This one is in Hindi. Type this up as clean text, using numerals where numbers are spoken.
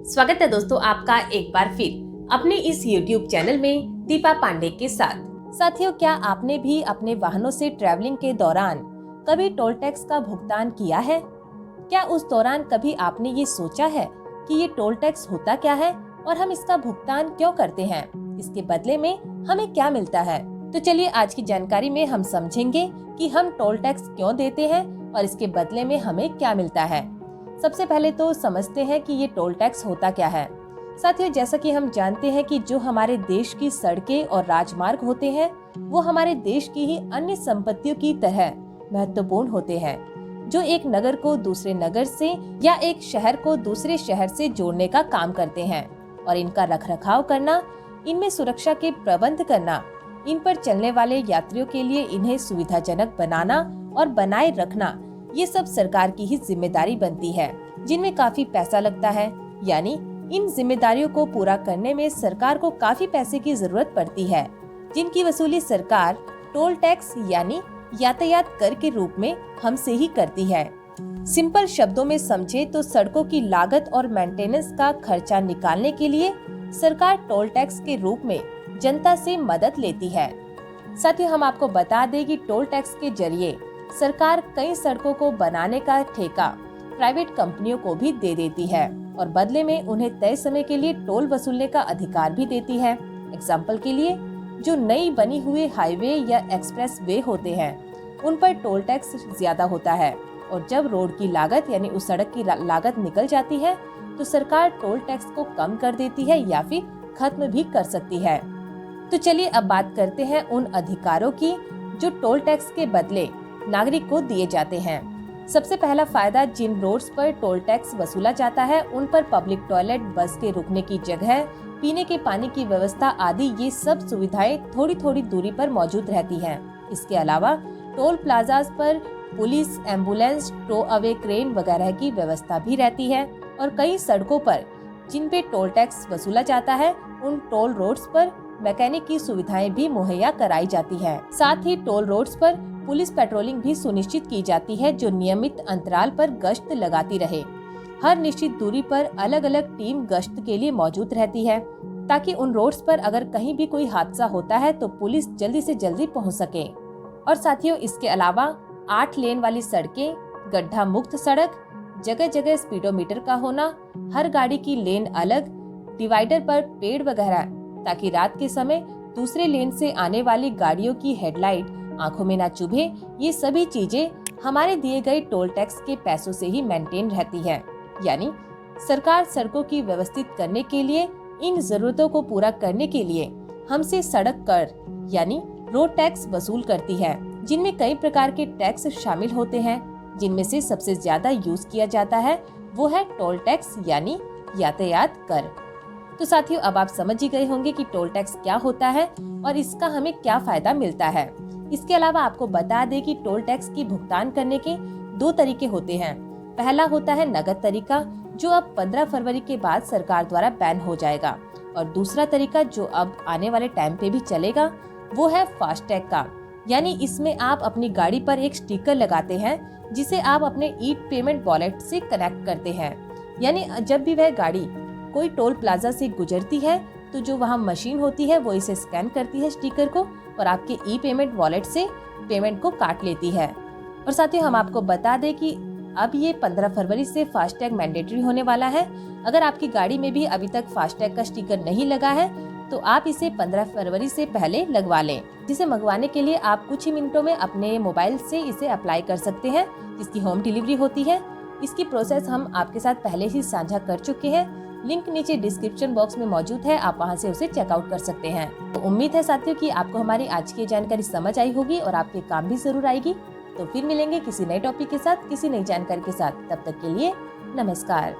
स्वागत है दोस्तों आपका एक बार फिर अपने इस YouTube चैनल में दीपा पांडे के साथ। साथियों, क्या आपने भी अपने वाहनों से ट्रैवलिंग के दौरान कभी टोल टैक्स का भुगतान किया है? क्या उस दौरान कभी आपने ये सोचा है कि ये टोल टैक्स होता क्या है और हम इसका भुगतान क्यों करते हैं? इसके बदले में हमें क्या मिलता है? तो चलिए आज की जानकारी में हम समझेंगे कि हम टोल टैक्स क्यों देते हैं और इसके बदले में हमें क्या मिलता है। सबसे पहले तो समझते हैं कि ये टोल टैक्स होता क्या है। साथियों, जैसा कि हम जानते हैं कि जो हमारे देश की सड़कें और राजमार्ग होते हैं वो हमारे देश की ही अन्य संपत्तियों की तरह महत्वपूर्ण होते हैं, जो एक नगर को दूसरे नगर से या एक शहर को दूसरे शहर से जोड़ने का काम करते हैं। और इनका रखरखाव करना, इनमें सुरक्षा के प्रबंध करना, इन पर चलने वाले यात्रियों के लिए इन्हें सुविधाजनक बनाना और बनाए रखना, ये सब सरकार की ही जिम्मेदारी बनती है, जिनमें काफी पैसा लगता है। यानी इन जिम्मेदारियों को पूरा करने में सरकार को काफी पैसे की जरूरत पड़ती है, जिनकी वसूली सरकार टोल टैक्स यानी यातायात कर के रूप में हमसे ही करती है। सिंपल शब्दों में समझे तो सड़कों की लागत और मेंटेनेंस का खर्चा निकालने के लिए सरकार टोल टैक्स के रूप में जनता से मदद लेती है। साथियों, हम आपको बता दें कि टोल टैक्स के जरिए सरकार कई सड़कों को बनाने का ठेका प्राइवेट कंपनियों को भी दे देती है और बदले में उन्हें तय समय के लिए टोल वसूलने का अधिकार भी देती है। एग्जाम्पल के लिए, जो नई बनी हुए हाईवे या एक्सप्रेस वे होते हैं उन पर टोल टैक्स ज्यादा होता है, और जब रोड की लागत यानी उस सड़क की लागत निकल जाती है तो सरकार टोल टैक्स को कम कर देती है या फिर खत्म भी कर सकती है। तो चलिए अब बात करते हैं उन अधिकारों की जो टोल टैक्स के बदले नागरिक को दिए जाते हैं। सबसे पहला फायदा, जिन रोड्स पर टोल टैक्स वसूला जाता है उन पर पब्लिक टॉयलेट, बस के रुकने की जगह, पीने के पानी की व्यवस्था आदि ये सब सुविधाएं थोड़ी थोड़ी दूरी पर मौजूद रहती हैं। इसके अलावा टोल प्लाजाज पर police, ambulance, tow away crane वगैरह की व्यवस्था भी रहती है। और कई सड़कों पर जिन पे टोल टैक्स वसूला जाता है उन टोल रोड्स पर मैकेनिक की सुविधाएं भी मुहैया कराई जाती है। साथ ही टोल रोड्स पर पुलिस पेट्रोलिंग भी सुनिश्चित की जाती है, जो नियमित अंतराल पर गश्त लगाती रहे। हर निश्चित दूरी पर अलग अलग टीम गश्त के लिए मौजूद रहती है, ताकि उन रोड्स पर अगर कहीं भी कोई हादसा होता है तो पुलिस जल्दी से जल्दी पहुंच सके। और साथियों, इसके अलावा 8 लेन वाली सड़कें, गड्ढा मुक्त सड़क, जगह जगह स्पीडोमीटर का होना, हर गाड़ी की लेन अलग, डिवाइडर पर पेड़ वगैरह, ताकि रात के समय दूसरे लेन से आने वाली गाड़ियों की हेडलाइट आंखों में ना चुभे, ये सभी चीजें हमारे दिए गए टोल टैक्स के पैसों से ही मेंटेन रहती है। यानी सरकार सड़कों की व्यवस्थित करने के लिए, इन जरूरतों को पूरा करने के लिए हमसे सड़क कर यानी रोड टैक्स वसूल करती है, जिनमें कई प्रकार के टैक्स शामिल होते हैं। जिनमें से सबसे ज्यादा यूज किया जाता है वो है टोल टैक्स यानी यातायात कर। तो साथियों, अब आप समझ ही गए होंगे कि टोल टैक्स क्या होता है और इसका हमें क्या फायदा मिलता है। इसके अलावा आपको बता दें कि टोल टैक्स की भुगतान करने के 2 तरीके होते हैं। पहला होता है नगद तरीका, जो अब 15 फरवरी के बाद सरकार द्वारा बैन हो जाएगा। और दूसरा तरीका जो अब आने वाले टाइम पे भी चलेगा वो है फास्टैग का। यानी इसमें आप अपनी गाड़ी पर एक स्टिकर लगाते हैं, जिसे आप अपने ई पेमेंट वॉलेट से कनेक्ट करते हैं। यानी जब भी वह गाड़ी कोई टोल प्लाजा से गुजरती है तो जो वहाँ मशीन होती है वो इसे स्कैन करती है स्टिकर को, और आपके ई पेमेंट वॉलेट से पेमेंट को काट लेती है। और साथियों, हम आपको बता दें कि अब ये 15 फरवरी से फास्टैग मैंडेटरी होने वाला है। अगर आपकी गाड़ी में भी अभी तक फास्टैग का स्टिकर नहीं लगा है तो आप इसे 15 फरवरी से पहले लगवा लें। जिसे मंगवाने के लिए आप कुछ ही मिनटों में अपने मोबाइल से इसे अप्लाई कर सकते हैं, जिसकी होम डिलीवरी होती है। इसकी प्रोसेस हम आपके साथ पहले ही साझा कर चुके हैं। लिंक नीचे डिस्क्रिप्शन बॉक्स में मौजूद है, आप वहां से उसे चेकआउट कर सकते हैं। तो उम्मीद है साथियों कि आपको हमारी आज की जानकारी समझ आई होगी और आपके काम भी जरूर आएगी। तो फिर मिलेंगे किसी नए टॉपिक के साथ, किसी नई जानकारी के साथ। तब तक के लिए नमस्कार।